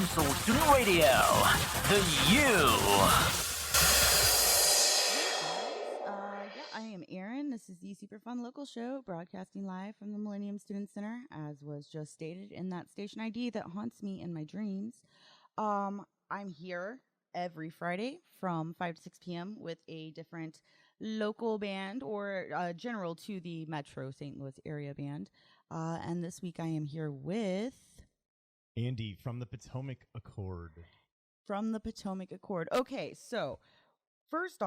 UMSL Student Radio, the U. I am Erin. This is the Superfun local show broadcasting live from the Millennium Student Center, as was just stated in that station ID that haunts me in my dreams. I'm here every Friday from 5 to 6 p.m. with a different local band or general to the Metro St. Louis area band. And this week I am here with Andy from the Potomac Accord. From the Potomac Accord. Okay, so first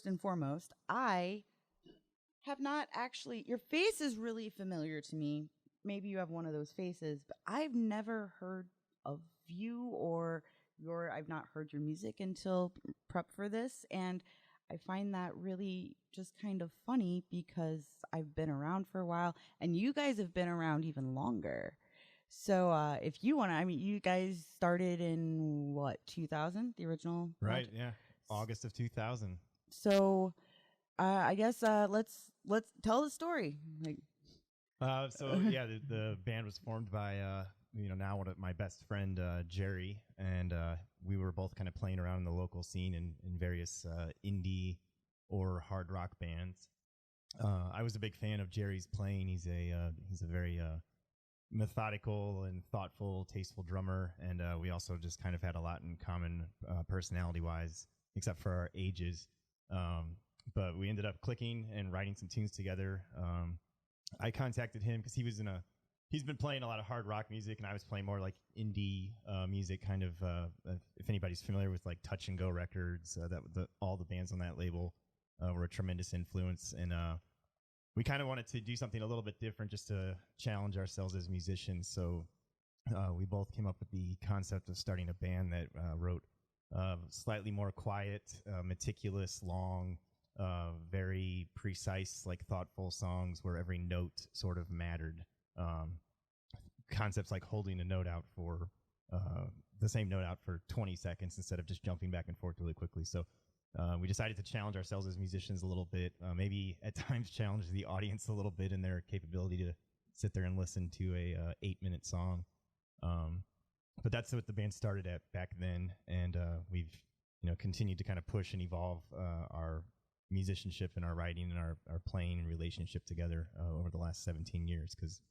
and foremost, I have not actually, your face is really familiar to me. Maybe you have one of those faces, but I've never heard of you or I've not heard your music until prep for this. And I find that really just kind of funny because I've been around for a while and you guys have been around even longer. So if you want to, you guys started in what, 2000, the original? Right, yeah. August of 2000. So I guess let's tell the story. The band was formed by now one of my best friend Jerry, and we were both kind of playing around in the local scene in various indie or hard rock bands. I was a big fan of Jerry's playing. He's a very methodical and thoughtful, tasteful drummer, and we also just kind of had a lot in common personality-wise, except for our ages. But we ended up clicking and writing some tunes together. I contacted him because he's been playing a lot of hard rock music, and I was playing more like indie music, kind of. If anybody's familiar with like Touch and Go Records, all the bands on that label were a tremendous influence, and we kind of wanted to do something a little bit different, just to challenge ourselves as musicians. So we both came up with the concept of starting a band that wrote slightly more quiet, meticulous, long, very precise, like thoughtful songs where every note sort of mattered. Concepts like holding a note out for the same note out for 20 seconds instead of just jumping back and forth really quickly. So we decided to challenge ourselves as musicians a little bit, maybe at times challenge the audience a little bit in their capability to sit there and listen to a 8-minute song. But that's what the band started at back then, and we've continued to kind of push and evolve our musicianship and our writing and our playing and relationship together over the last 17 years, because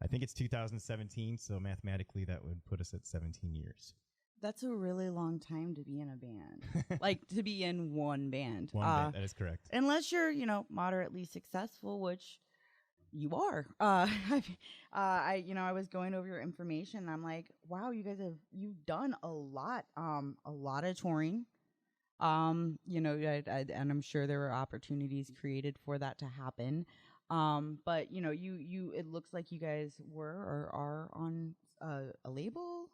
I think it's 2017, so mathematically that would put us at 17 years. That's a really long time to be in a band, like to be in one band. That is correct. Unless you're, moderately successful, which you are. I was going over your information and I'm like, wow, you've done a lot of touring. And I'm sure there were opportunities created for that to happen. But it looks like you guys were or are on a label.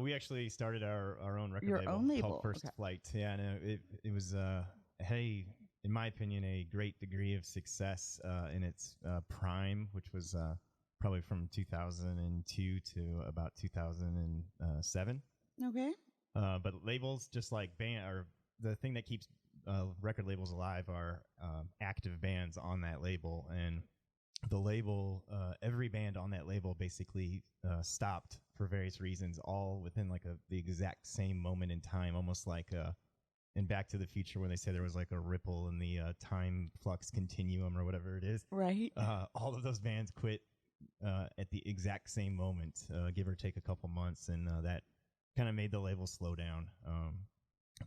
We actually started our own record Your label own label. called First Okay. Flight. Yeah, no, it was in my opinion, a great degree of success in its prime, which was probably from 2002 to about 2007. Okay. But labels, just like band, are the thing that keeps record labels alive are active bands on that label. And the label, every band on that label basically stopped for various reasons, all within like the exact same moment in time, almost like in Back to the Future when they say there was like a ripple in the time flux continuum or whatever it is. Right. All of those bands quit at the exact same moment, give or take a couple months, and that kind of made the label slow down.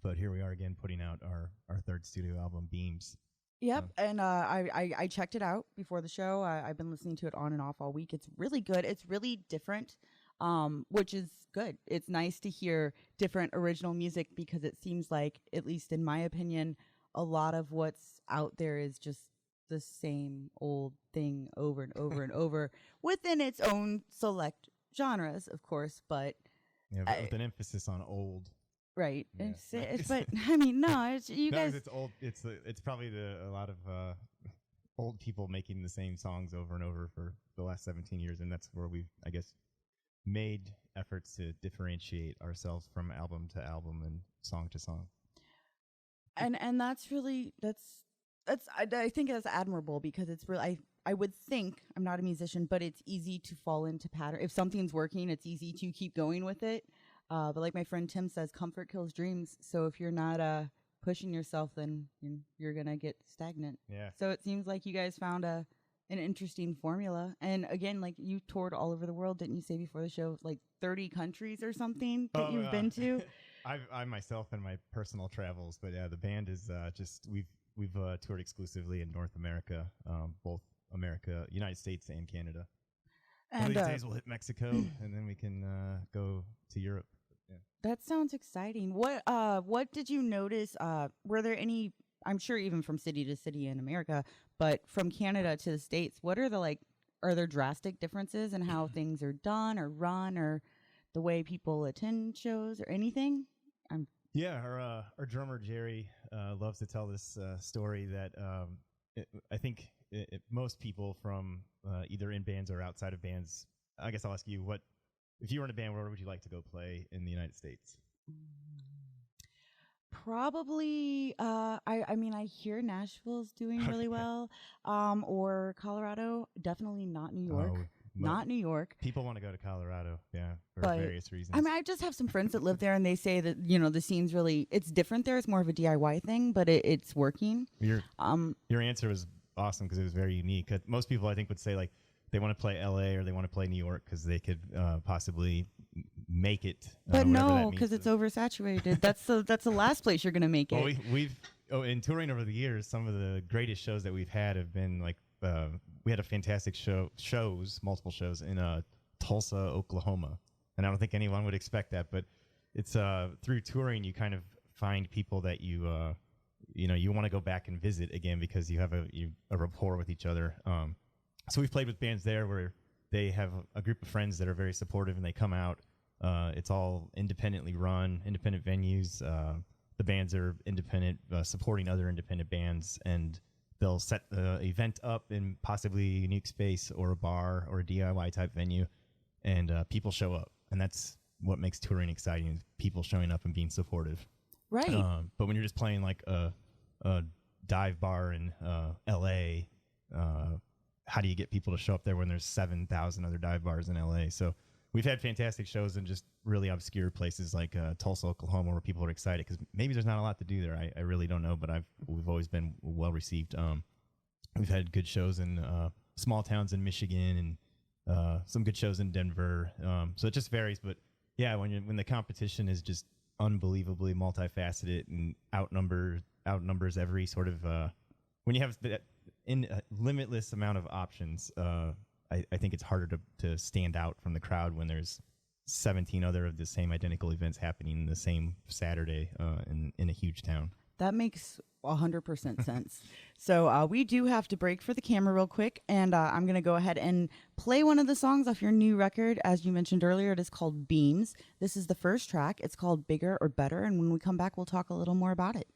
But here we are again, putting out our third studio album, Beams. Yep, and I checked it out before the show. I've been listening to it on and off all week. It's really good. It's really different, which is good. It's nice to hear different original music because it seems like, at least in my opinion, a lot of what's out there is just the same old thing over and over and over within its own select genres, of course, but with an emphasis on old. Right. Yeah. But I mean, no, it's you guys. It's old. It's probably a lot of old people making the same songs over and over for the last 17 years, and that's where we've, I guess, made efforts to differentiate ourselves from album to album and song to song. And that's really I think that's admirable because it's really I would think, I'm not a musician, but it's easy to fall into pattern. If something's working, it's easy to keep going with it. But like my friend Tim says, comfort kills dreams. So if you're not pushing yourself, then you're gonna get stagnant. Yeah. So it seems like you guys found an interesting formula. And again, like you toured all over the world, didn't you say before the show, like 30 countries or something that you've been to? I myself and my personal travels, but yeah, the band is just we've toured exclusively in North America, both United States and Canada. One of And these days we'll hit Mexico, and then we can go to Europe. Yeah. that sounds exciting. What did you notice? Were there any? I'm sure even from city to city in America, but from Canada to the States, what are the are there drastic differences in how things are done or run or the way people attend shows or anything? Yeah, our drummer Jerry loves to tell this story that I think most people from either in bands or outside of bands. I guess I'll ask you, what if you were in a band, where would you like to go play in the United States? Probably, I mean, I hear Nashville's doing really well, or Colorado. Definitely not New York. Not New York. People want to go to Colorado, yeah, for But, various reasons. I mean, I just have some friends that live there, and they say that the scene's really it's different there. It's more of a DIY thing, but it's working. Your answer was awesome because it was very unique. Most people, I think, would say like they want to play LA or they want to play New York because they could possibly make it. But no, because it's oversaturated. That's the last place you're gonna make it. Well, we've in touring over the years, some of the greatest shows that we've had have been like we had a fantastic multiple shows in Tulsa, Oklahoma, and I don't think anyone would expect that, but it's through touring you kind of find people that you want to go back and visit again because you have a rapport with each other. So we've played with bands there where they have a group of friends that are very supportive and they come out. It's all independently run, independent venues. The bands are independent, supporting other independent bands, and they'll set the event up in possibly a unique space or a bar or a DIY type venue, and people show up. And that's what makes touring exciting, is people showing up and being supportive. Right. But when you're just playing like a dive bar in LA, how do you get people to show up there when there's 7,000 other dive bars in LA? So we've had fantastic shows in just really obscure places like Tulsa, Oklahoma, where people are excited because maybe there's not a lot to do there. I really don't know, but we've always been well received. We've had good shows in small towns in Michigan and some good shows in Denver. So it just varies, but yeah, when the competition is just unbelievably multifaceted and outnumbers every sort of when you have that in a limitless amount of options, I think it's harder to stand out from the crowd when there's 17 other of the same identical events happening the same Saturday in a huge town. That makes 100% sense. So we do have to break for the camera real quick, and I'm going to go ahead and play one of the songs off your new record. As you mentioned earlier, it is called Beams. This is the first track. It's called Bigger or Better, and when we come back, we'll talk a little more about it.